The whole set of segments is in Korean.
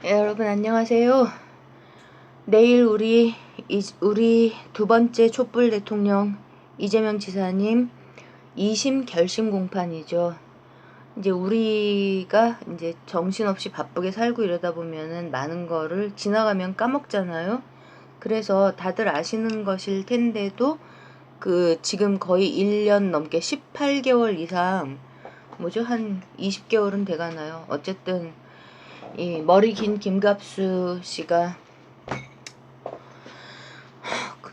여러분 안녕하세요. 내일 우리 두 번째 촛불 대통령 이재명 지사님 2심 결심 공판이죠. 이제 우리가 이제 정신없이 바쁘게 살고 이러다 보면은 많은 거를 지나가면 까먹잖아요. 그래서 다들 아시는 것일 텐데도 지금 거의 1년 넘게 18개월 이상 뭐죠? 한 20개월은 돼가나요? 어쨌든 이 머리 긴 김갑수 씨가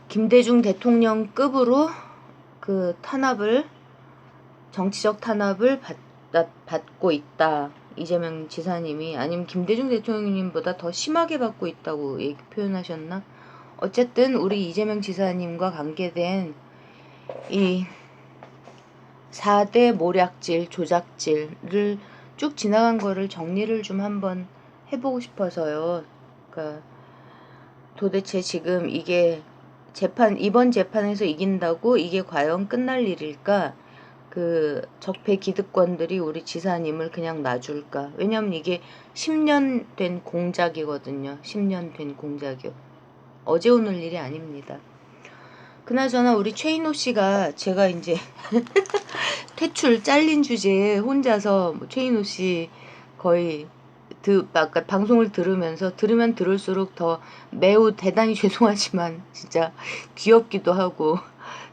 김대중 대통령급으로 정치적 탄압을 받고 있다. 이재명 지사님이 아니면 김대중 대통령님보다 더 심하게 받고 있다고 표현하셨나? 어쨌든 우리 이재명 지사님과 관계된 이 4대 모략질, 조작질을 쭉 지나간 거를 정리를 좀 한번 해보고 싶어서요. 그러니까 도대체 지금 이게 이번 재판에서 이긴다고 이게 과연 끝날 일일까? 적폐 기득권들이 우리 지사님을 그냥 놔줄까? 왜냐면 이게 10년 된 공작이거든요. 10년 된 공작이요. 어제 오늘 일이 아닙니다. 그나저나 우리 최인호 씨가 제가 이제 퇴출 잘린 주제에 혼자서 최인호 씨 거의 아까 방송을 들으면 들을수록 더 매우 대단히 죄송하지만 진짜 귀엽기도 하고,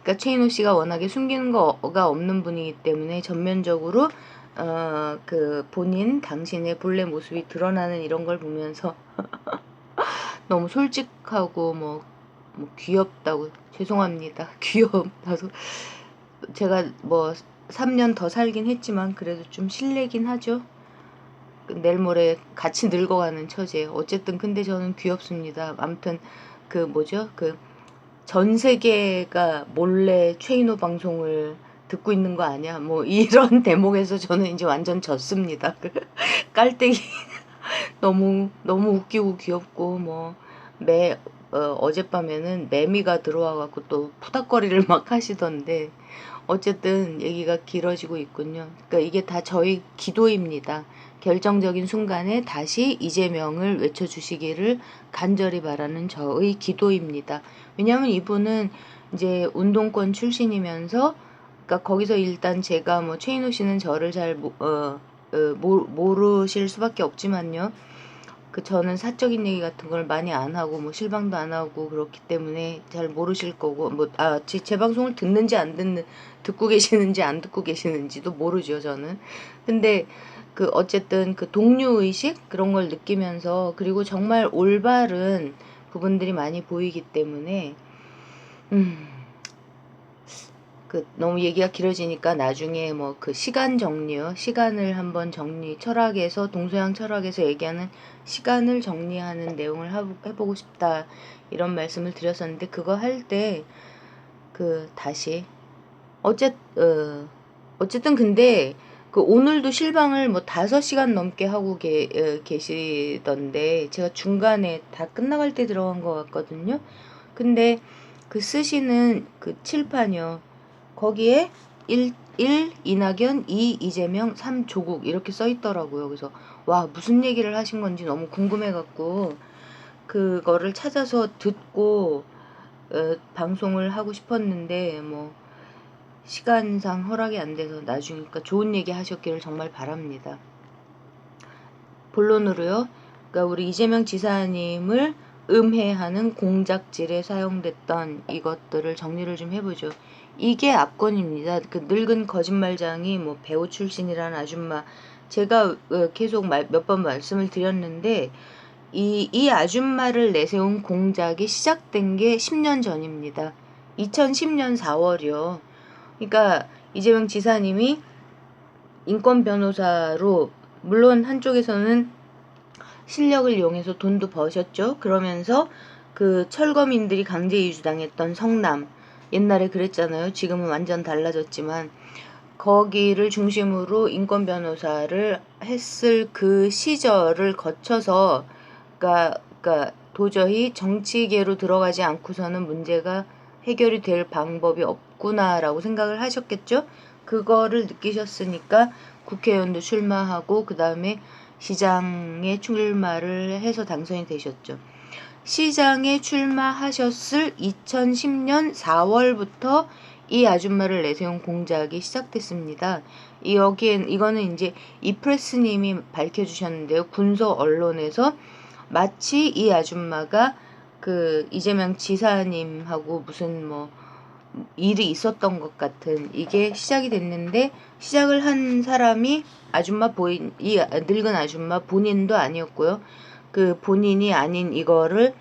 그러니까 최인호 씨가 워낙에 숨기는 거가 없는 분이기 때문에 전면적으로 당신의 본래 모습이 드러나는 이런 걸 보면서 너무 솔직하고 뭐 귀엽다고, 죄송합니다. 귀엽다고. 제가 뭐 3년 더 살긴 했지만 그래도 좀 실례긴 하죠. 내일 모레 같이 늙어가는 처지예요. 어쨌든 근데 저는 귀엽습니다. 아무튼 전 세계가 몰래 최인호 방송을 듣고 있는 거 아니야? 뭐 이런 대목에서 저는 이제 완전 졌습니다. 깔때기 너무 웃기고 귀엽고 어젯밤에는 매미가 들어와갖고 또 푸닥거리를 막 하시던데, 어쨌든 얘기가 길어지고 있군요. 그러니까 이게 다 저희 기도입니다. 결정적인 순간에 다시 이재명을 외쳐주시기를 간절히 바라는 저의 기도입니다. 왜냐하면 이분은 이제 운동권 출신이면서, 그러니까 거기서 일단 제가 최인호 씨는 저를 잘 모르실 수밖에 없지만요. 저는 사적인 얘기 같은 걸 많이 안 하고 실방도 안 하고 그렇기 때문에 잘 모르실 거고, 제 방송을 듣고 계시는지 안 듣고 계시는지도 모르죠, 저는. 근데 어쨌든 동료의식 그런 걸 느끼면서, 그리고 정말 올바른 부분들이 많이 보이기 때문에 너무 얘기가 길어지니까 나중에 시간 정리요. 시간을 한번 철학에서, 동서양 철학에서 얘기하는 시간을 정리하는 내용을 해보고 싶다. 이런 말씀을 드렸었는데, 그거 할 때, 다시. 어쨌든 근데, 오늘도 실방을 5시간 넘게 하고 계시던데, 제가 중간에 다 끝나갈 때 들어간 것 같거든요. 근데 쓰시는 칠판이요. 거기에 1 이낙연, 2 이재명, 3 조국 이렇게 써 있더라고요. 그래서 와, 무슨 얘기를 하신 건지 너무 궁금해갖고 그거를 찾아서 듣고 방송을 하고 싶었는데 시간상 허락이 안 돼서 나중에, 좋은 얘기 하셨기를 정말 바랍니다. 본론으로요. 그러니까 우리 이재명 지사님을 음해하는 공작질에 사용됐던 이것들을 정리를 좀 해보죠. 이게 압권입니다. 늙은 거짓말장이 배우 출신이라는 아줌마, 제가 계속 몇 번 말씀을 드렸는데, 이 아줌마를 내세운 공작이 시작된 게 10년 전입니다. 2010년 4월이요. 그러니까 이재명 지사님이 인권 변호사로, 물론 한쪽에서는 실력을 이용해서 돈도 버셨죠. 그러면서 철거민들이 강제 이주당했던 성남, 옛날에 그랬잖아요. 지금은 완전 달라졌지만 거기를 중심으로 인권 변호사를 했을 그 시절을 거쳐서, 그러니까 도저히 정치계로 들어가지 않고서는 문제가 해결이 될 방법이 없구나라고 생각을 하셨겠죠. 그거를 느끼셨으니까 국회의원도 출마하고, 그 다음에 시장에 출마를 해서 당선이 되셨죠. 시장에 출마하셨을 2010년 4월부터 이 아줌마를 내세운 공작이 시작됐습니다. 이거는 이제 이프레스님이 밝혀주셨는데요. 군소 언론에서 마치 이 아줌마가 그 이재명 지사님하고 무슨 뭐 일이 있었던 것 같은 이게 시작이 됐는데, 시작을 한 사람이 이 늙은 아줌마 본인도 아니었고요. 그 본인이 아닌 이거를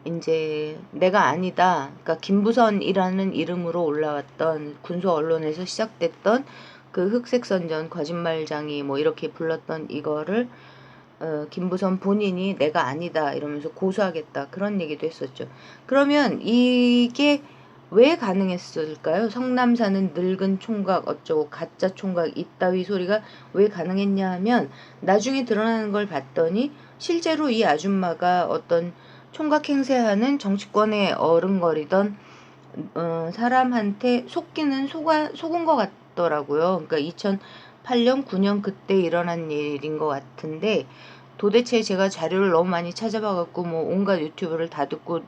이제 내가 아니다. 그러니까 김부선이라는 이름으로 올라왔던 군소 언론에서 시작됐던 그 흑색선전 거짓말장이 뭐 이렇게 불렀던 이거를 김부선 본인이 내가 아니다 이러면서 고소하겠다 그런 얘기도 했었죠. 그러면 이게 왜 가능했을까요? 성남사는 늙은 총각 어쩌고 가짜 총각 이따위 소리가 왜 가능했냐 하면, 나중에 드러나는 걸 봤더니 실제로 이 아줌마가 어떤 총각 행세하는 정치권에 어른거리던 사람한테 속은 것 같더라고요. 그러니까 2008년 9년 그때 일어난 일인 것 같은데, 도대체 제가 자료를 너무 많이 찾아봐갖고 뭐 온갖 유튜브를 다 듣고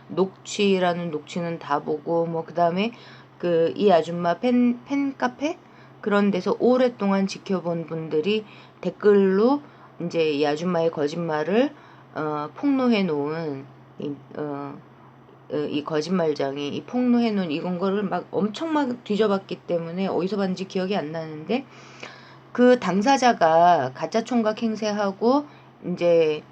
녹취는 다 보고 뭐 그다음에 그 이 아줌마 팬카페 그런 데서 오랫동안 지켜본 분들이 댓글로 이제 이 아줌마의 거짓말을 폭로해 놓은 이 거짓말장이 이 폭로해 놓은 이건 거를 막 엄청 막 뒤져봤기 때문에 어디서 봤는지 기억이 안 나는데, 그 당사자가 가짜 총각 행세하고 이제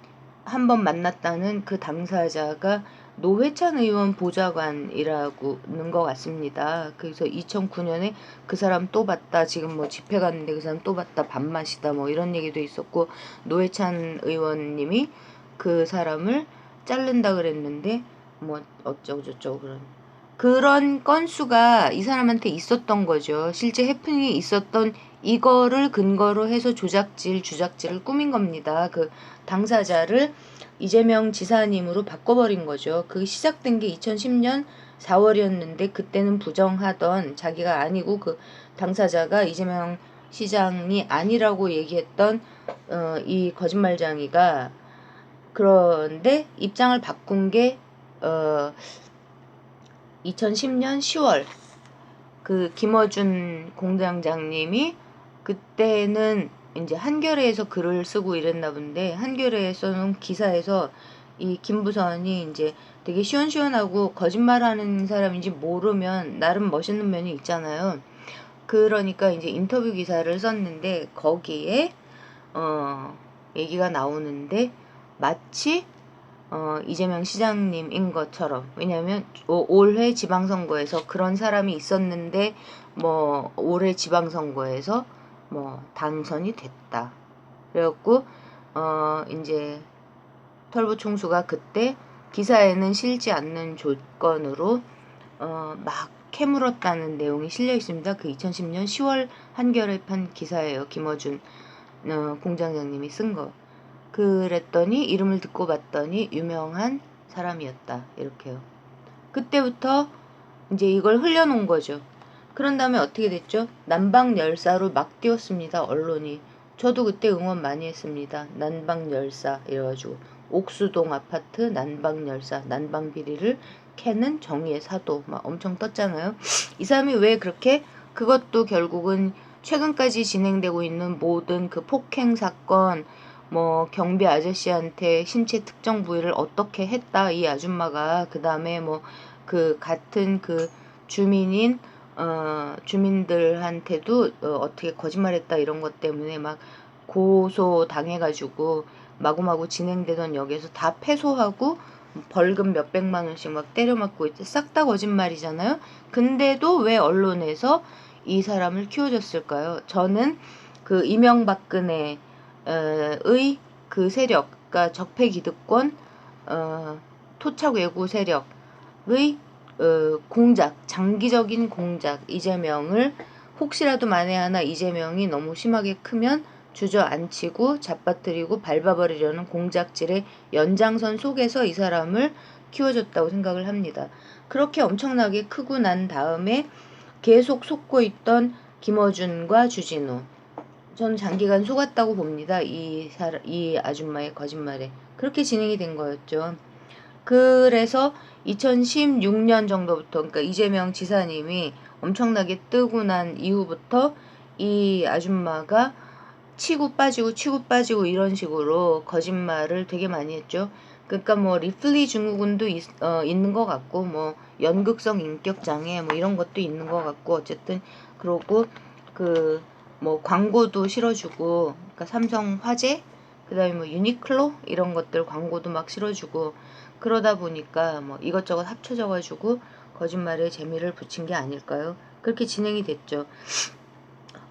한번 만났다는 그 당사자가 노회찬 의원 보좌관이라고는 것 같습니다. 그래서 2009년에 그 사람 또 봤다, 지금 뭐 집회 갔는데 그 사람 또 봤다, 밥맛이다 뭐 이런 얘기도 있었고, 노회찬 의원님이 그 사람을 자른다 그랬는데 뭐 어쩌고 저쩌고 그런 건수가 이 사람한테 있었던 거죠. 실제 해프닝이 있었던 이거를 근거로 해서 주작질을 꾸민 겁니다. 그 당사자를 이재명 지사님으로 바꿔버린 거죠. 그게 시작된 게 2010년 4월이었는데 그때는 부정하던, 자기가 아니고 그 당사자가 이재명 시장이 아니라고 얘기했던 이 거짓말장이가, 그런데 입장을 바꾼 게 2010년 10월 그 김어준 공장장님이 그때는 이제 한겨레에서 글을 쓰고 이랬나 본데, 한겨레에 써놓은 기사에서 이 김부선이 이제 되게 시원시원하고 거짓말하는 사람인지 모르면 나름 멋있는 면이 있잖아요. 그러니까 이제 인터뷰 기사를 썼는데 거기에 얘기가 나오는데 마치 이재명 시장님인 것처럼, 왜냐하면 올해 지방선거에서 그런 사람이 있었는데 뭐 올해 지방선거에서 뭐 당선이 됐다. 그래갖고 이제 털보총수가 그때 기사에는 실지 않는 조건으로 막 캐물었다는 내용이 실려 있습니다. 그 2010년 10월 한겨레판 기사예요. 김어준 공장장님이 쓴 거. 그랬더니 이름을 듣고 봤더니 유명한 사람이었다. 이렇게요. 그때부터 이제 이걸 흘려놓은 거죠. 그런 다음에 어떻게 됐죠? 난방열사로 막 띄웠습니다. 언론이. 저도 그때 응원 많이 했습니다. 난방열사 이래가지고 옥수동 아파트 난방열사, 난방비리를 캐는 정의의 사도 막 엄청 떴잖아요. 이 사람이 왜 그렇게, 그것도 결국은 최근까지 진행되고 있는 모든 그 폭행 사건, 뭐 경비 아저씨한테 신체 특정 부위를 어떻게 했다 이 아줌마가, 그 다음에 뭐 그 같은 그 주민들한테도 어떻게 거짓말했다 이런 것 때문에 막 고소 당해가지고 마구마구 진행되던 역에서 다 패소하고 벌금 몇백만 원씩 막 때려맞고 있지, 싹 다 거짓말이잖아요. 근데도 왜 언론에서 이 사람을 키워줬을까요? 저는 그 이명박근혜의 그 세력, 그러니까 적폐기득권, 토착 외구 세력의 공작, 장기적인 공작, 이재명을 혹시라도 만에 하나 이재명이 너무 심하게 크면 주저앉히고 잡아뜨리고 밟아버리려는 공작질의 연장선 속에서 이 사람을 키워줬다고 생각을 합니다. 그렇게 엄청나게 크고 난 다음에 계속 속고 있던 김어준과 주진우, 저는 장기간 속았다고 봅니다. 이 아줌마의 거짓말에. 그렇게 진행이 된 거였죠. 그래서 2016년 정도부터, 그러니까 이재명 지사님이 엄청나게 뜨고 난 이후부터 이 아줌마가 치고 빠지고 이런 식으로 거짓말을 되게 많이 했죠. 그러니까 뭐 리플리 증후군도 있는 것 같고, 뭐 연극성 인격 장애 뭐 이런 것도 있는 것 같고, 어쨌든 그러고 그 뭐 광고도 실어주고, 그러니까 삼성 화재, 그다음에 뭐 유니클로 이런 것들 광고도 막 실어주고, 그러다 보니까 뭐 이것저것 합쳐져가지고 거짓말에 재미를 붙인 게 아닐까요? 그렇게 진행이 됐죠.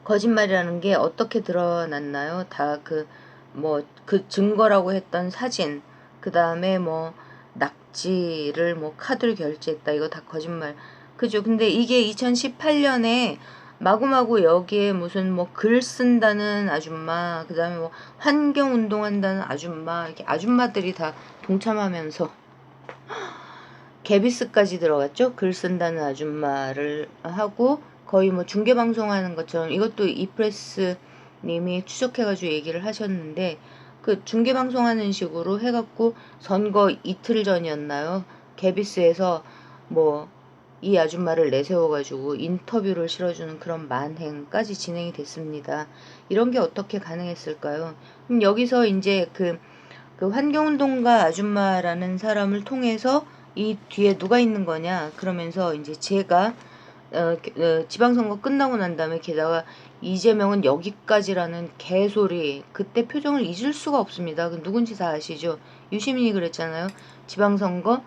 거짓말이라는 게 어떻게 드러났나요? 다 그 증거라고 했던 사진, 그 다음에 뭐 낙지를 뭐 카드로 결제했다. 이거 다 거짓말. 그죠? 근데 이게 2018년에 마구마구 여기에 무슨 뭐 글 쓴다는 아줌마, 그 다음에 뭐 환경 운동한다는 아줌마, 이렇게 아줌마들이 다 동참하면서 개비스까지 들어갔죠. 글 쓴다는 아줌마를 하고 거의 뭐 중계방송하는 것처럼, 이것도 이프레스 님이 추적해가지고 얘기를 하셨는데, 그 중계방송하는 식으로 해갖고 선거 이틀 전이었나요? 개비스에서 뭐 이 아줌마를 내세워가지고 인터뷰를 실어주는 그런 만행까지 진행이 됐습니다. 이런 게 어떻게 가능했을까요? 그럼 여기서 이제 그 환경운동가 아줌마라는 사람을 통해서 이 뒤에 누가 있는 거냐, 그러면서 이제 제가 지방선거 끝나고 난 다음에, 게다가 이재명은 여기까지라는 개소리, 그때 표정을 잊을 수가 없습니다. 그 누군지 다 아시죠? 유시민이 그랬잖아요. 지방선거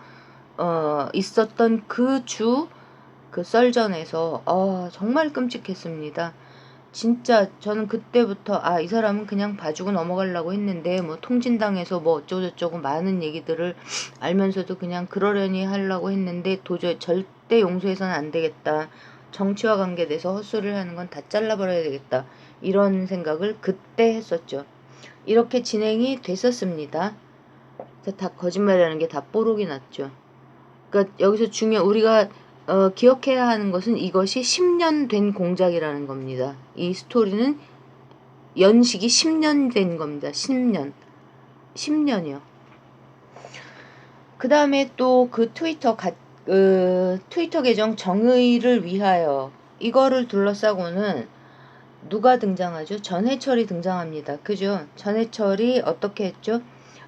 있었던 그 그 썰전에서 정말 끔찍했습니다. 진짜 저는 그때부터 이 사람은 그냥 봐주고 넘어가려고 했는데, 뭐 통진당에서 뭐 어쩌고저쩌고 많은 얘기들을 알면서도 그냥 그러려니 하려고 했는데, 도저히 절대 용서해서는 안 되겠다. 정치와 관계돼서 헛소리를 하는 건 다 잘라버려야 되겠다. 이런 생각을 그때 했었죠. 이렇게 진행이 됐었습니다. 다 거짓말이라는 게 다 뽀록이 났죠. 그러니까 여기서 우리가 기억해야 하는 것은 이것이 10년 된 공작이라는 겁니다. 이 스토리는 연식이 10년 된 겁니다. 10년. 10년이요. 그 다음에 또 그 트위터 계정 정의를 위하여, 이거를 둘러싸고는 누가 등장하죠? 전해철이 등장합니다. 그죠? 전해철이 어떻게 했죠?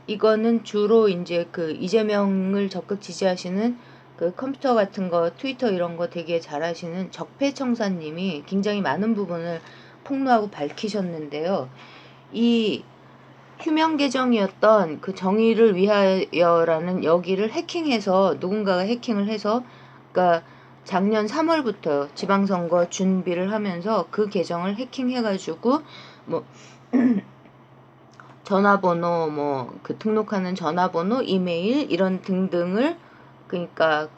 이거는 주로 이제 그 이재명을 적극 지지하시는 그 컴퓨터 같은 거, 트위터 이런 거 되게 잘하시는 적폐청사님이 굉장히 많은 부분을 폭로하고 밝히셨는데요. 이 휴명 계정이었던 그 정의를 위하여라는 여기를 해킹해서, 누군가가 해킹을 해서, 그러니까 작년 3월부터 지방선거 준비를 하면서 그 계정을 해킹해가지고 뭐 전화번호, 뭐 그 등록하는 전화번호, 이메일 이런 등등을, 그러니까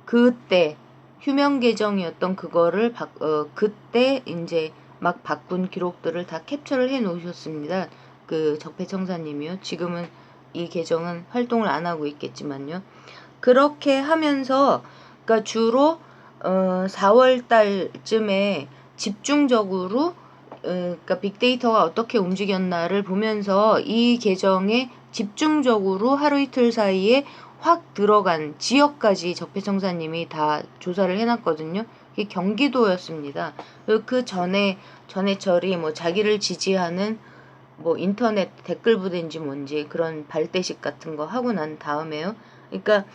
그때 휴명 계정이었던 그거를 그때 이제 막 바꾼 기록들을 다 캡처를 해 놓으셨습니다. 그 적폐청사님이요. 지금은 이 계정은 활동을 안 하고 있겠지만요. 그렇게 하면서, 그러니까 주로 4월 달쯤에 집중적으로 그러니까 빅데이터가 어떻게 움직였나를 보면서 이 계정에 집중적으로 하루 이틀 사이에 확 들어간 지역까지 적폐청사님이 다 조사를 해놨거든요. 이게 경기도였습니다. 그 전에 전해철이 뭐 자기를 지지하는 뭐 인터넷 댓글 부대인지 뭔지 그런 발대식 같은 거 하고 난 다음에요. 그러니까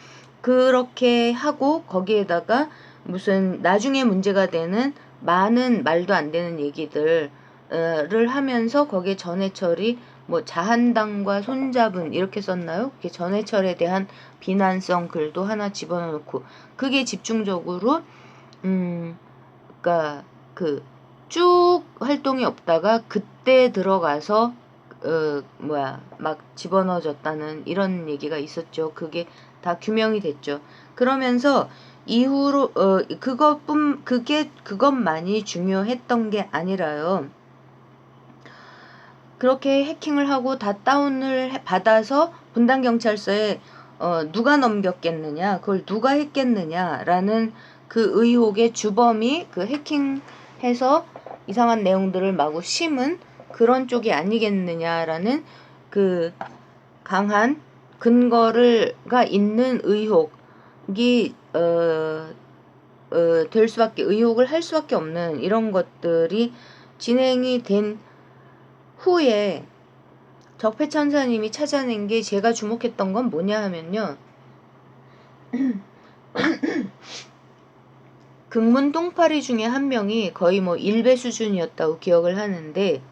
그렇게 하고 거기에다가 무슨 나중에 문제가 되는 많은 말도 안 되는 얘기들을 하면서, 거기에 전해철이 뭐 자한당과 손잡은 이렇게 썼나요? 그게 전해철에 대한 비난성 글도 하나 집어넣고, 그게 집중적으로 그러니까 그 쭉 활동이 없다가 그때 들어가서 막 집어넣어졌다는 이런 얘기가 있었죠. 그게 다 규명이 됐죠. 그러면서 이후로 그것만이 중요했던 게 아니라요. 그렇게 해킹을 하고 다 다운을 받아서 분당경찰서에 누가 넘겼겠느냐, 그걸 누가 했겠느냐라는 그 의혹의 주범이 그 해킹해서 이상한 내용들을 마구 심은 그런 쪽이 아니겠느냐라는 그 강한 근거가 있는 의혹이 될 수밖에, 의혹을 할 수밖에 없는 이런 것들이 진행이 된 후에 적폐천사님이 찾아낸 게, 제가 주목했던 건 뭐냐 하면요, 극문 똥파리 중에 한 명이 거의 뭐 일배 수준이었다고 기억을 하는데,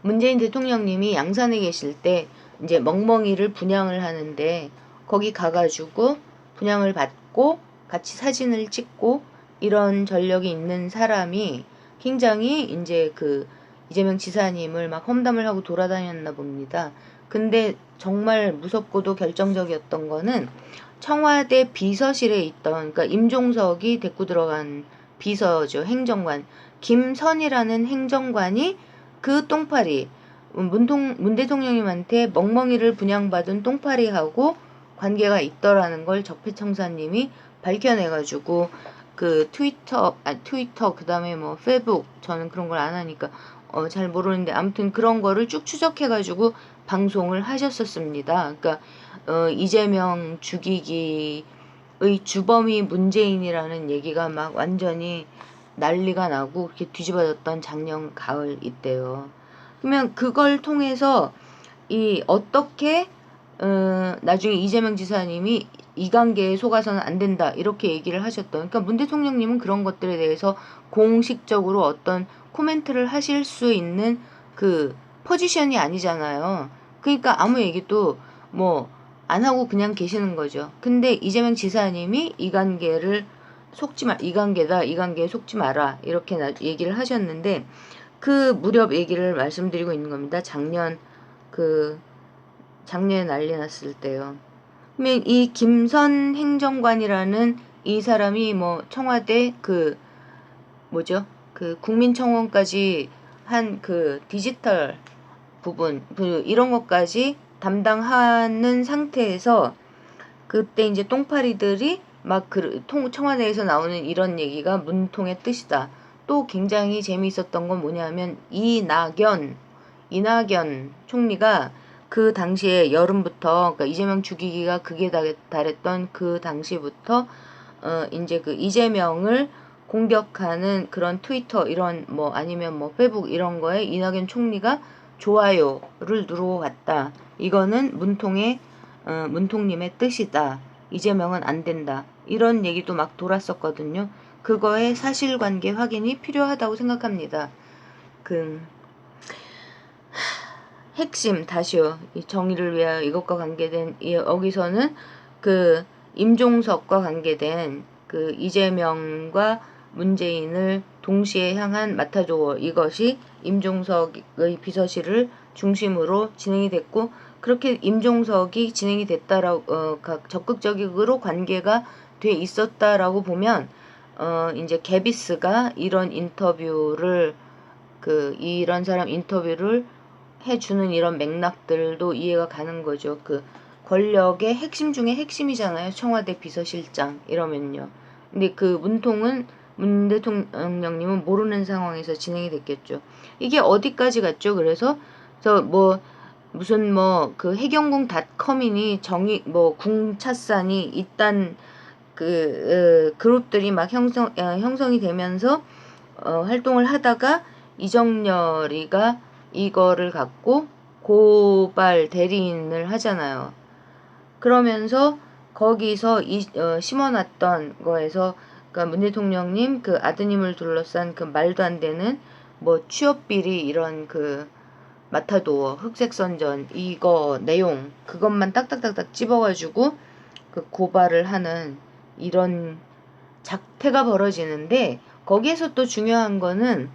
문재인 대통령님이 양산에 계실 때 이제 멍멍이를 분양을 하는데, 거기 가가지고 분양을 받고 같이 사진을 찍고 이런 전력이 있는 사람이 굉장히 이제 그 이재명 지사님을 막 험담을 하고 돌아다녔나 봅니다. 근데 정말 무섭고도 결정적이었던 거는 청와대 비서실에 있던, 그러니까 임종석이 데리고 들어간 비서죠, 행정관 김선이라는 행정관이 그 똥파리, 문 대통령님한테 멍멍이를 분양받은 똥파리하고 관계가 있더라는 걸 적폐청사님이 밝혀내가지고, 그 트위터 그 다음에 뭐 페북, 저는 그런 걸 안 하니까 잘 모르는데, 아무튼 그런 거를 쭉 추적해가지고 방송을 하셨었습니다. 그러니까 이재명 죽이기의 주범이 문재인이라는 얘기가 막 완전히 난리가 나고 그렇게 뒤집어졌던 작년 가을 이때요. 그러면 그걸 통해서 어떻게 나중에 이재명 지사님이 이관계에 속아서는 안 된다 이렇게 얘기를 하셨던, 그러니까 문 대통령님은 그런 것들에 대해서 공식적으로 어떤 코멘트를 하실 수 있는 그 포지션이 아니잖아요. 그러니까 아무 얘기도 뭐 안 하고 그냥 계시는 거죠. 근데 이재명 지사님이 이관계에 속지 마라 이렇게 얘기를 하셨는데, 그 무렵 얘기를 말씀드리고 있는 겁니다. 작년에 난리 났을 때요. 그러면 이 김선 행정관이라는 이 사람이 뭐 청와대 그 국민청원까지 한 그 디지털 부분 이런 것까지 담당하는 상태에서, 그때 이제 똥파리들이 막 청와대에서 나오는 이런 얘기가 문통의 뜻이다. 또 굉장히 재미있었던 건 뭐냐면, 이낙연 총리가 그 당시에 여름부터, 그러니까 이재명 죽이기가 극에 달했던 그 당시부터 이제 그 이재명을 공격하는 그런 트위터 이런 뭐 아니면 뭐 페북 이런 거에 이낙연 총리가 좋아요를 누르고 갔다. 이거는 문통님의 뜻이다. 이재명은 안 된다. 이런 얘기도 막 돌았었거든요. 그거의 사실관계 확인이 필요하다고 생각합니다. 핵심 다시요. 이 정의를 위하여 이것과 관계된 여기서는 그 임종석과 관계된 그 이재명과 문재인을 동시에 향한 마타도어, 이것이 임종석의 비서실을 중심으로 진행이 됐고, 그렇게 임종석이 진행이 됐다라고 적극적으로 관계가 돼 있었다라고 보면 이제 개비스가 이런 사람 인터뷰를 해주는 이런 맥락들도 이해가 가는 거죠. 그 권력의 핵심 중에 핵심이잖아요. 청와대 비서실장 이러면요. 근데 그 문 대통령님은 모르는 상황에서 진행이 됐겠죠. 이게 어디까지 갔죠? 그래서 무슨 그 해경궁.com이니 궁차산이 있단 그룹들이 막 형성이 되면서 활동을 하다가 이정열이가 이거를 갖고 고발 대리인을 하잖아요. 그러면서 거기서 심어놨던 거에서, 그러니까 문 대통령님 그 아드님을 둘러싼 그 말도 안 되는 뭐 취업비리 이런 그 마타도어 흑색선전 이거 내용 그것만 딱딱딱딱 집어가지고 그 고발을 하는 이런 작태가 벌어지는데, 거기에서 또 중요한 거는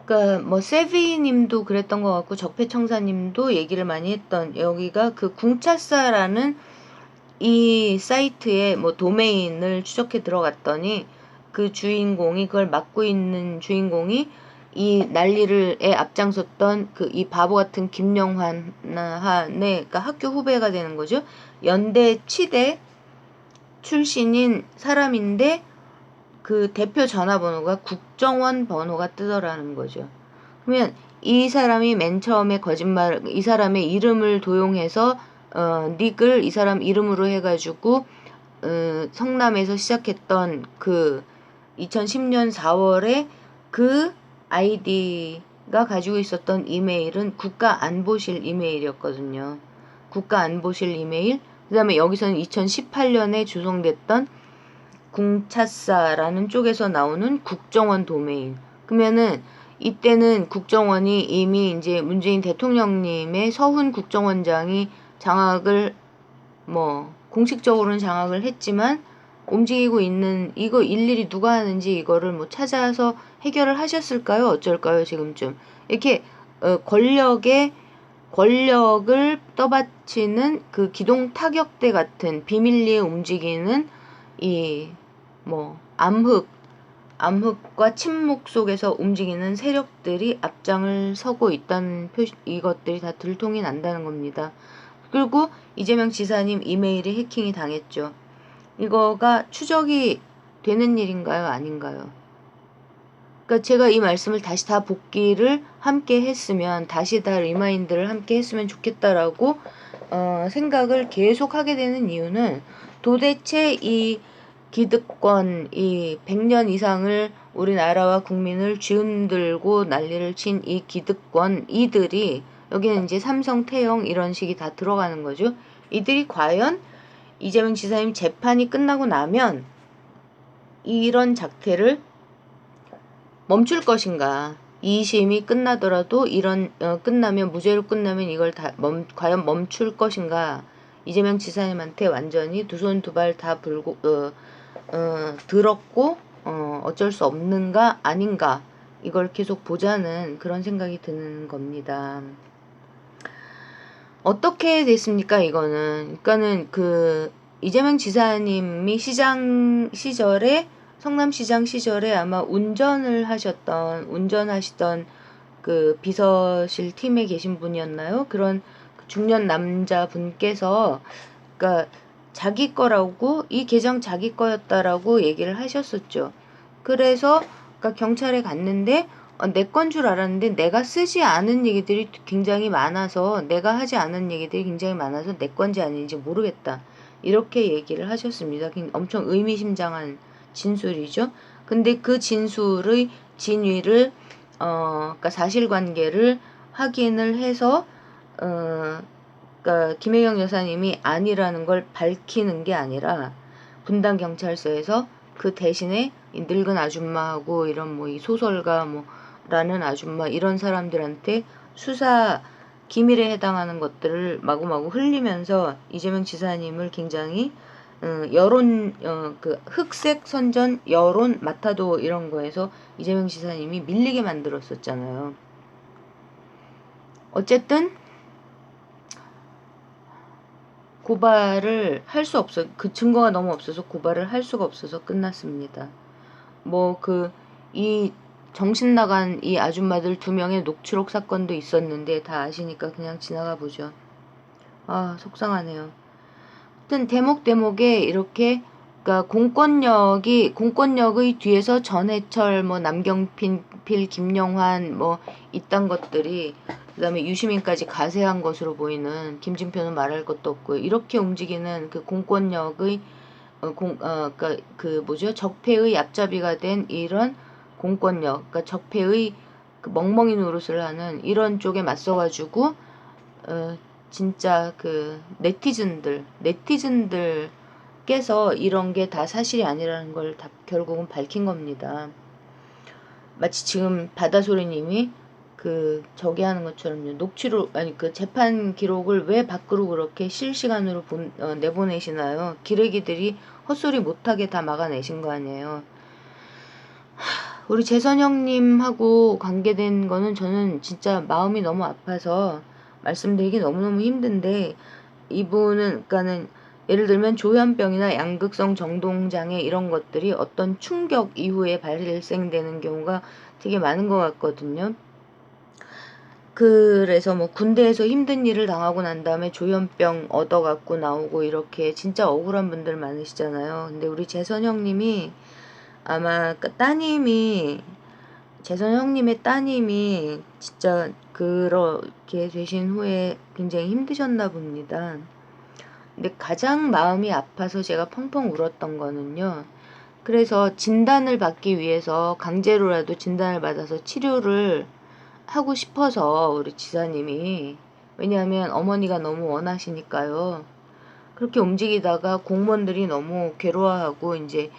그러니까 뭐 세비님도 그랬던 것 같고 적폐청사님도 얘기를 많이 했던, 여기가 그 궁차사라는 이 사이트에 뭐 도메인을 추적해 들어갔더니 그 주인공이, 그걸 맡고 있는 주인공이 이 난리를에 앞장섰던 그 이 바보 같은 김영환의, 그러니까 학교 후배가 되는 거죠. 연대 치대 출신인 사람인데 그 대표 전화번호가 국정원 번호가 뜨더라는 거죠. 그러면 이 사람이 맨 처음에 거짓말, 이 사람의 이름을 도용해서 닉을 이 사람 이름으로 해가지고 성남에서 시작했던 그 2010년 4월에 그 아이디가 가지고 있었던 이메일은 국가안보실 이메일이었거든요. 국가안보실 이메일. 그 다음에 여기서는 2018년에 조성됐던 궁차사라는 쪽에서 나오는 국정원 도메인. 그러면은 이때는 국정원이 이미 이제 문재인 대통령님의 서훈 국정원장이 장악을 공식적으로는 장악을 했지만 움직이고 있는 이거 일일이 누가 하는지 이거를 찾아서 해결을 하셨을까요? 어쩔까요? 지금쯤 이렇게 권력을 떠받치는 그 기동 타격대 같은 비밀리에 움직이는 이 암흑과 침묵 속에서 움직이는 세력들이 앞장을 서고 있다는 이것들이 다 들통이 난다는 겁니다. 그리고 이재명 지사님 이메일이 해킹이 당했죠. 이거가 추적이 되는 일인가요? 아닌가요? 그러니까 제가 이 말씀을 다시 다 복기를 함께 했으면, 다시 다 리마인드를 함께 했으면 좋겠다라고 생각을 계속 하게 되는 이유는, 도대체 이 기득권, 이 100년 이상을 우리나라와 국민을 쥐흔들고 난리를 친 이 기득권, 이들이, 여기는 이제 삼성, 태영 이런 식이 다 들어가는 거죠. 이들이 과연 이재명 지사님 재판이 끝나고 나면 이런 작태를 멈출 것인가. 2심이 끝나더라도 끝나면, 무죄로 끝나면 이걸 과연 멈출 것인가. 이재명 지사님한테 완전히 두 손 두 발 다 들었고 어쩔 수 없는가 아닌가, 이걸 계속 보자는 그런 생각이 드는 겁니다. 어떻게 됐습니까? 이거는 그러니까는 이재명 지사님이 성남시장 시절에 아마 운전하시던 그 비서실 팀에 계신 분이었나요? 그런 중년 남자분께서, 그러니까 자기 거라고, 이 계정 자기 거였다라고 얘기를 하셨었죠. 그래서 그러니까 경찰에 갔는데 내 건 줄 알았는데 내가 쓰지 않은 얘기들이 굉장히 많아서, 내가 하지 않은 얘기들이 굉장히 많아서 내 건지 아닌지 모르겠다, 이렇게 얘기를 하셨습니다. 엄청 의미심장한 진술이죠. 근데 그 진술의 진위를 그러니까 사실관계를 확인을 해서 그러니까 김혜경 여사님이 아니라는 걸 밝히는 게 아니라, 분당 경찰서에서 그 대신에 이 늙은 아줌마하고 이런 이 소설가 라는 아줌마, 이런 사람들한테 수사 기밀에 해당하는 것들을 마구마구 흘리면서 이재명 지사님을 굉장히 여론, 그 흑색 선전 여론 마타도 이런 거에서 이재명 지사님이 밀리게 만들었었잖아요. 어쨌든 고발을 할 수 없어, 그 증거가 너무 없어서 고발을 할 수가 없어서 끝났습니다. 이 정신 나간 이 아줌마들 2명의 녹취록 사건도 있었는데 다 아시니까 그냥 지나가 보죠. 아, 속상하네요. 하여튼 대목에 이렇게, 그러니까 공권력의 뒤에서 전해철, 남경필, 김영환 이딴 것들이, 그다음에 유시민까지 가세한 것으로 보이는, 김진표는 말할 것도 없고, 이렇게 움직이는 그 공권력의 그러니까 적폐의 앞잡이가 된 이런 공권력, 그러니까 적폐의 그 멍멍이 노릇을 하는 이런 쪽에 맞서가지고 진짜 네티즌들께서 이런 게 다 사실이 아니라는 걸 다 결국은 밝힌 겁니다. 마치 지금 바다소리님이 저기 하는 것처럼요. 재판 기록을 왜 밖으로 그렇게 실시간으로 내보내시나요? 기레기들이 헛소리 못하게 다 막아내신 거 아니에요. 우리 재선형님하고 관계된 거는 저는 진짜 마음이 너무 아파서 말씀드리기 너무너무 힘든데, 이분은, 그러니까는 예를 들면 조현병이나 양극성 정동장애 이런 것들이 어떤 충격 이후에 발생되는 경우가 되게 많은 것 같거든요. 그래서 군대에서 힘든 일을 당하고 난 다음에 조현병 얻어갖고 나오고 이렇게 진짜 억울한 분들 많으시잖아요. 근데 우리 재선형님이 아마 그 따님이 재선 형님의 따님이 진짜 그렇게 되신 후에 굉장히 힘드셨나 봅니다. 근데 가장 마음이 아파서 제가 펑펑 울었던 거는요. 그래서 진단을 받기 위해서 강제로라도 진단을 받아서 치료를 하고 싶어서 우리 지사님이, 왜냐하면 어머니가 너무 원하시니까요. 그렇게 움직이다가 공무원들이 너무 괴로워하고 이제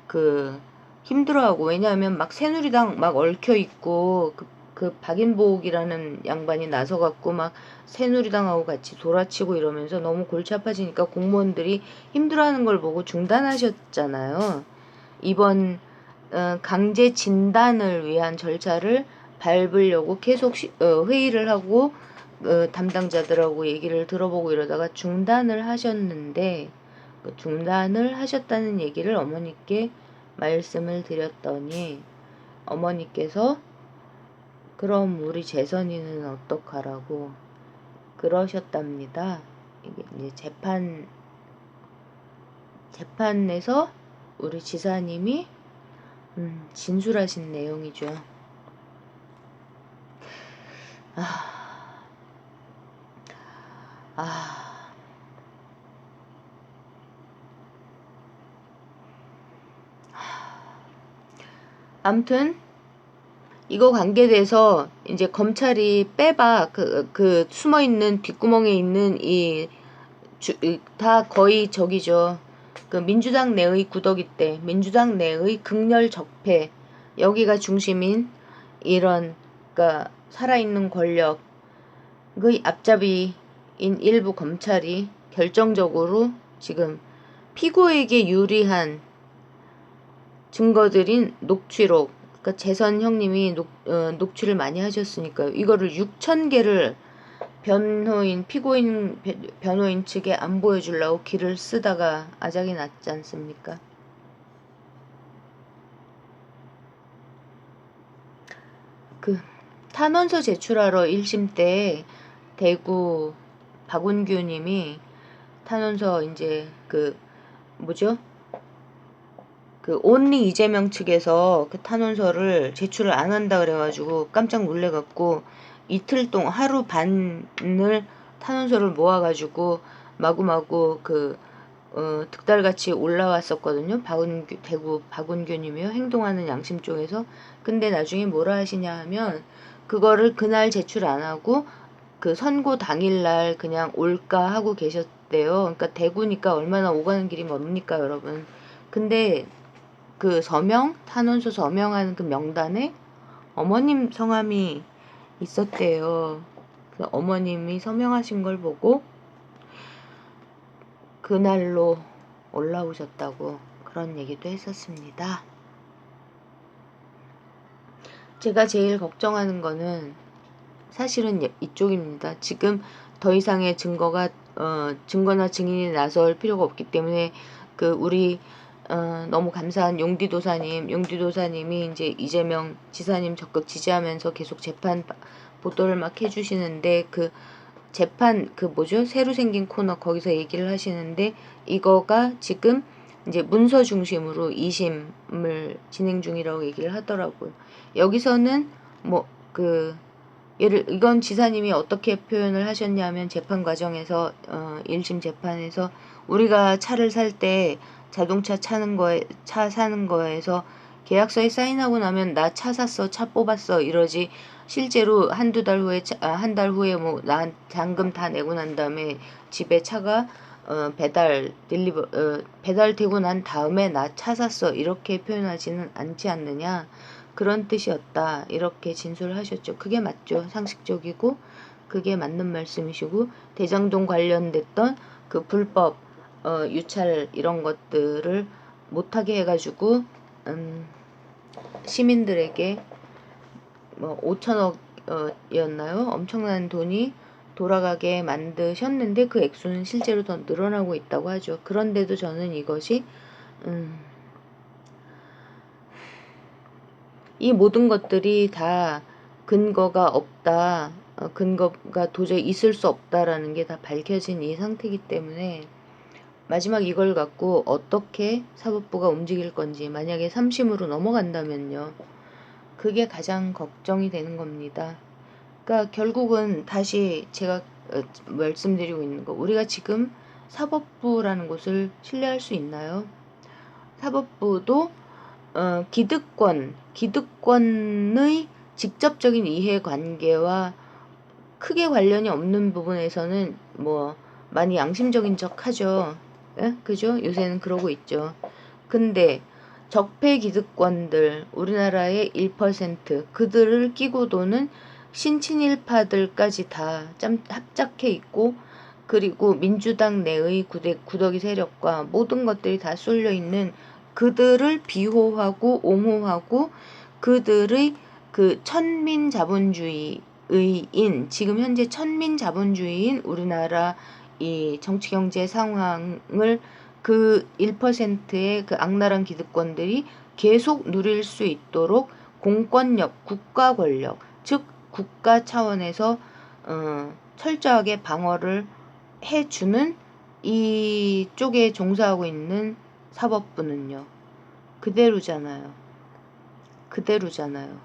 그 힘들어하고, 왜냐하면 막 새누리당 막 얽혀있고 그 박인복이라는 양반이 나서갖고 막 새누리당하고 같이 돌아치고 이러면서 너무 골치 아파지니까 공무원들이 힘들어하는 걸 보고 중단하셨잖아요. 이번 강제 진단을 위한 절차를 밟으려고 계속 회의를 하고 담당자들하고 얘기를 들어보고 이러다가 중단을 하셨는데, 그 중단을 하셨다는 얘기를 어머니께 말씀을 드렸더니 어머니께서 그럼 우리 재선이는 어떡하라고 그러셨답니다. 이게 이제 재판에서 우리 지사님이 진술하신 내용이죠. 아무튼 이거 관계돼서 이제 검찰이 빼봐 그 숨어있는 뒷구멍에 있는 다 거의 저기죠. 그 민주당 내의 구더기대, 민주당 내의 극렬 적폐, 여기가 중심인 이런 그러니까 살아있는 권력의 앞잡이인 일부 검찰이 결정적으로 지금 피고에게 유리한 증거들인 녹취록, 그러니까 재선 형님이 녹취를 많이 하셨으니까요. 이거를 6,000개를 변호인 측에 안 보여주려고 길을 쓰다가 아작이 났지 않습니까? 그 탄원서 제출하러 1심 때 대구 박운규 님이 탄원서 이제 그 뭐죠? 그 온리 이재명 측에서 그 탄원서를 제출을 안 한다 그래가지고 깜짝 놀래갖고 이틀 동안 하루 반을 탄원서를 모아가지고 마구마구 득달같이 올라왔었거든요. 대구 박운규님이요. 행동하는 양심 쪽에서. 근데 나중에 뭐라 하시냐 하면 그거를 그날 제출 안 하고 그 선고 당일날 그냥 올까 하고 계셨대요. 그러니까 대구니까 얼마나 오가는 길이 멉니까, 여러분. 근데 그 탄원서 서명하는 그 명단에 어머님 성함이 있었대요. 그 어머님이 서명하신 걸 보고 그날로 올라오셨다고 그런 얘기도 했었습니다. 제가 제일 걱정하는 거는 사실은 이쪽입니다. 지금 더 이상의 증거나 증인이 나설 필요가 없기 때문에 우리 너무 감사한 용디도사님이 이제 이재명 지사님 적극 지지하면서 계속 재판 보도를 막 해주시는데 재판 새로 생긴 코너 거기서 얘기를 하시는데 이거가 지금 이제 문서 중심으로 2심을 진행 중이라고 얘기를 하더라고요. 여기서는 이건 지사님이 어떻게 표현을 하셨냐면 재판 과정에서 1심 재판에서 우리가 차를 살 때 자동차 차 사는 거에서 계약서에 사인하고 나면 나 차 샀어, 차 뽑았어 이러지, 실제로 한 달 후에 잔금 다 내고 난 다음에 집에 차가 배달되고 난 다음에 나 차 샀어 이렇게 표현하지는 않지 않느냐, 그런 뜻이었다 이렇게 진술을 하셨죠. 그게 맞죠. 상식적이고 그게 맞는 말씀이시고, 대장동 관련됐던 그 불법 유찰 이런 것들을 못하게 해가지고 시민들에게 5천억이었나요? 엄청난 돈이 돌아가게 만드셨는데 그 액수는 실제로 더 늘어나고 있다고 하죠. 그런데도 저는 이것이 이 모든 것들이 다 근거가 없다, 근거가 도저히 있을 수 없다라는 게 다 밝혀진 이 상태이기 때문에 마지막 이걸 갖고 어떻게 사법부가 움직일 건지 만약에 3심으로 넘어간다면요. 그게 가장 걱정이 되는 겁니다. 그러니까 결국은 다시 제가 말씀드리고 있는 거, 우리가 지금 사법부라는 곳을 신뢰할 수 있나요? 사법부도 기득권의 직접적인 이해관계와 크게 관련이 없는 부분에서는 뭐 많이 양심적인 척 하죠. 예? 그죠? 요새는 그러고 있죠. 근데 적폐 기득권들, 우리나라의 1% 그들을 끼고 도는 신친일파들까지 다 합작해 있고, 그리고 민주당 내의 구더기 세력과 모든 것들이 다 쏠려 있는 그들을 비호하고 옹호하고 그들의 그 천민 자본주의인, 지금 현재 천민 자본주의인 우리나라 이 정치 경제 상황을 그 1%의 그 악랄한 기득권들이 계속 누릴 수 있도록 공권력, 국가 권력, 즉 국가 차원에서 철저하게 방어를 해주는 이쪽에 종사하고 있는 사법부는요. 그대로잖아요. 그대로잖아요.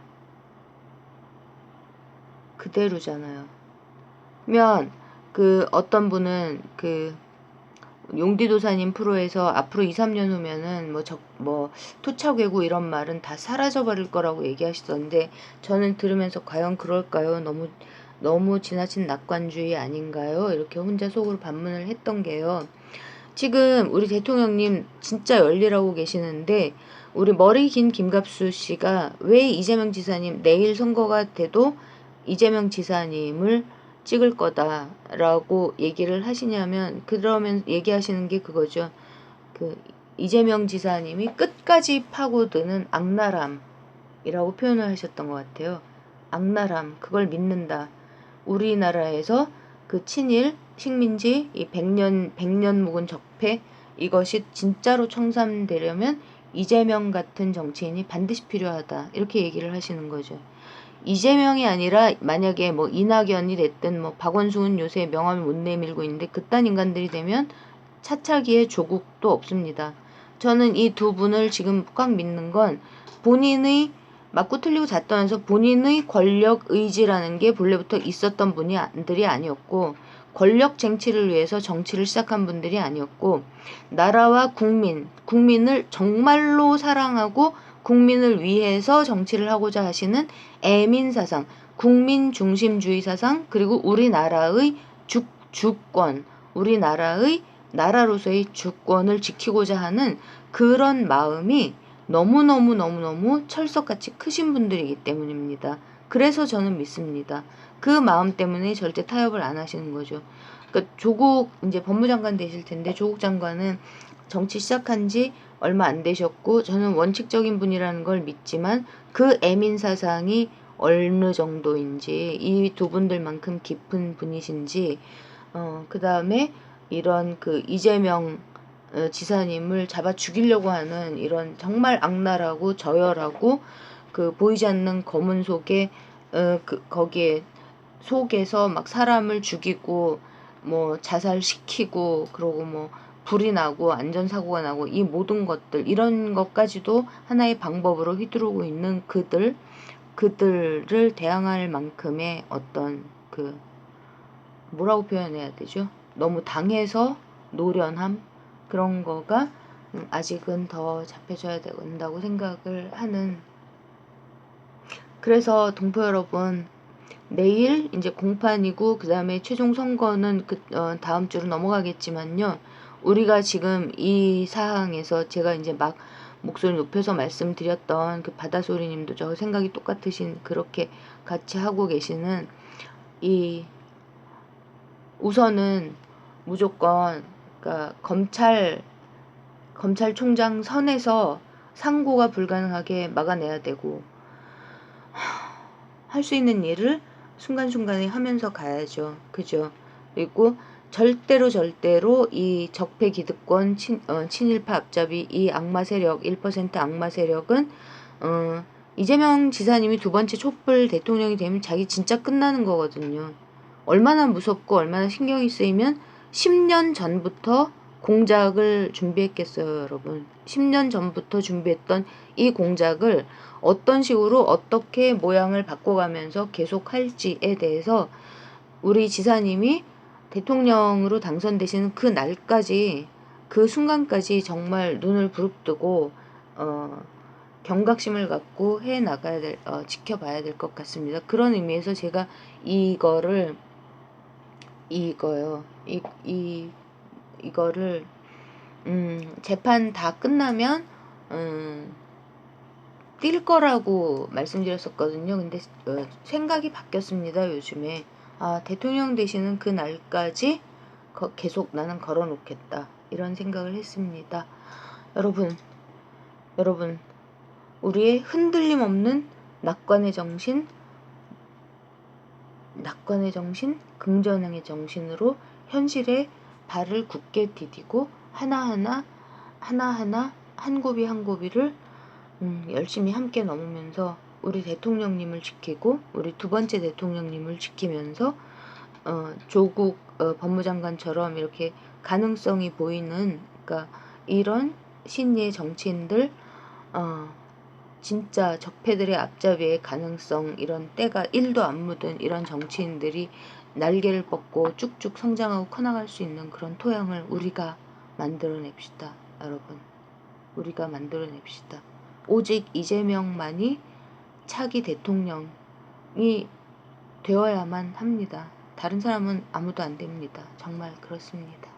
그대로잖아요. 면 그 어떤 분은 그 용디도사님 프로에서 앞으로 2, 3년 후면은 뭐 토착외고 이런 말은 다 사라져버릴 거라고 얘기하시던데, 저는 들으면서 과연 그럴까요? 너무 지나친 낙관주의 아닌가요? 이렇게 혼자 속으로 반문을 했던 게요. 지금 우리 대통령님 진짜 열일하고 계시는데, 우리 머리 긴 김갑수 씨가 왜 이재명 지사님 내일 선거가 돼도 이재명 지사님을 찍을 거다라고 얘기를 하시냐면, 그러면 얘기하시는 게 그거죠. 그 이재명 지사님이 끝까지 파고드는 악랄함이라고 표현을 하셨던 것 같아요. 악랄함, 그걸 믿는다. 우리나라에서 그 친일, 식민지, 이 100년 묵은 적폐, 이것이 진짜로 청산되려면 이재명 같은 정치인이 반드시 필요하다. 이렇게 얘기를 하시는 거죠. 이재명이 아니라 만약에 뭐 이낙연이 됐든 뭐 박원순은 요새 명함을 못 내밀고 있는데, 그딴 인간들이 되면 차차기의 조국도 없습니다. 저는 이 두 분을 지금 꽉 믿는 건, 본인의 맞고 틀리고 다 떠나서 본인의 권력 의지라는 게 본래부터 있었던 분들이 아니었고, 권력 쟁취를 위해서 정치를 시작한 분들이 아니었고, 나라와 국민을 정말로 사랑하고 국민을 위해서 정치를 하고자 하시는 애민 사상, 국민 중심주의 사상, 그리고 우리나라의 주권, 우리나라의 나라로서의 주권을 지키고자 하는 그런 마음이 너무너무 철석같이 크신 분들이기 때문입니다. 그래서 저는 믿습니다. 그 마음 때문에 절대 타협을 안 하시는 거죠. 그러니까 조국 이제 법무장관 되실 텐데, 조국 장관은 정치 시작한 지 얼마 안 되셨고, 저는 원칙적인 분이라는 걸 믿지만 그 애민 사상이 어느 정도인지, 이 두 분들만큼 깊은 분이신지, 그 다음에 이런 그 이재명 지사님을 잡아 죽이려고 하는 이런 정말 악랄하고 저열하고 그 보이지 않는 검은 속에 거기에 속에서 막 사람을 죽이고 뭐 자살시키고, 그러고 뭐 불이 나고 안전사고가 나고, 이 모든 것들, 이런 것까지도 하나의 방법으로 휘두르고 있는 그들을 대항할 만큼의 어떤 그 뭐라고 표현해야 되죠? 너무 당해서 노련함, 그런 거가 아직은 더 잡혀줘야 된다고 생각을 하는. 그래서 동포 여러분, 내일 이제 공판이고 그 다음에 최종 선거는 다음 주로 넘어가겠지만요. 우리가 지금 이 사항에서 제가 이제 막 목소리 높여서 말씀드렸던 그 바다소리님도 저 생각이 똑같으신, 그렇게 같이 하고 계시는 이, 우선은 무조건 그러니까 검찰총장 선에서 상고가 불가능하게 막아내야 되고, 할 수 있는 일을 순간순간에 하면서 가야죠. 그죠? 그리고 절대로 이 적폐 기득권 친일파 앞잡이, 이 악마 세력, 1% 악마 세력은 이재명 지사님이 두 번째 촛불 대통령이 되면 자기 진짜 끝나는 거거든요. 얼마나 무섭고 얼마나 신경이 쓰이면 10년 전부터 공작을 준비했겠어요, 여러분. 10년 전부터 준비했던 이 공작을 어떤 식으로 어떻게 모양을 바꿔가면서 계속 할지에 대해서 우리 지사님이 대통령으로 당선되시는 그 날까지, 그 순간까지 정말 눈을 부릅뜨고 경각심을 갖고 해 나가야 될, 지켜봐야 될 것 같습니다. 그런 의미에서 제가 이거를 이거를 재판 다 끝나면 뛸 거라고 말씀드렸었거든요. 근데 생각이 바뀌었습니다. 요즘에 대통령 되시는 그 날까지 계속 나는 걸어놓겠다, 이런 생각을 했습니다. 여러분 우리의 흔들림 없는 낙관의 정신, 긍정의 정신으로 현실에 발을 굳게 디디고 하나하나 한 고비 한 고비를 열심히 함께 넘으면서 우리 대통령님을 지키고 우리 두 번째 대통령님을 지키면서 조국 법무장관처럼 이렇게 가능성이 보이는, 그러니까 이런 신예 정치인들, 진짜 적폐들의 앞잡이의 가능성, 이런 때가 1도 안 묻은 이런 정치인들이 날개를 뻗고 쭉쭉 성장하고 커나갈 수 있는 그런 토양을 우리가 만들어냅시다. 여러분, 우리가 만들어냅시다. 오직 이재명만이 차기 대통령이 되어야만 합니다. 다른 사람은 아무도 안 됩니다. 정말 그렇습니다.